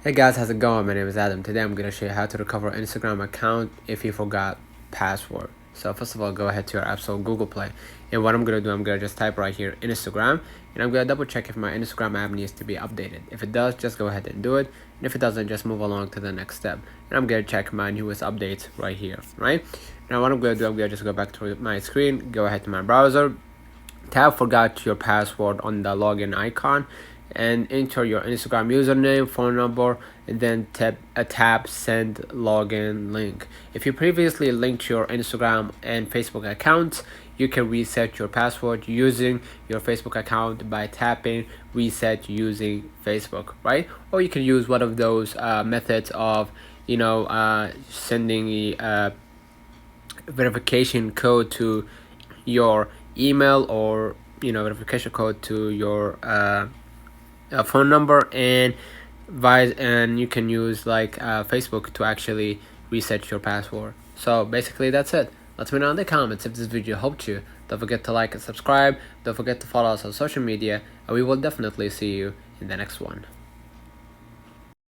Hey guys, how's it going? My name is Adam. Today I'm going to show you how to recover an Instagram account if you forgot password. So first of all, go ahead to your App Store, Google Play, and what I'm going to do, I'm going to just type right here Instagram, and I'm going to double check if my Instagram app needs to be updated. If it does, just go ahead and do it, and if it doesn't, just move along to the next step. And I'm going to check my newest updates right here, right? Now what I'm going to do, I'm going to just go back to my screen, go ahead to my browser, tap forgot your password on the login icon, and enter your Instagram username, phone number, and then tap send login link. If you previously linked your Instagram and Facebook accounts, you can reset your password using your Facebook account by tapping reset using Facebook, right? Or you can use one of those methods of sending a verification code to your email, or verification code to your phone number, and you can use like Facebook to actually reset your password. So basically that's it. Let me know in the comments if this video helped you. Don't forget to like and subscribe. Don't forget to follow us on social media, and we will definitely see you in the next one.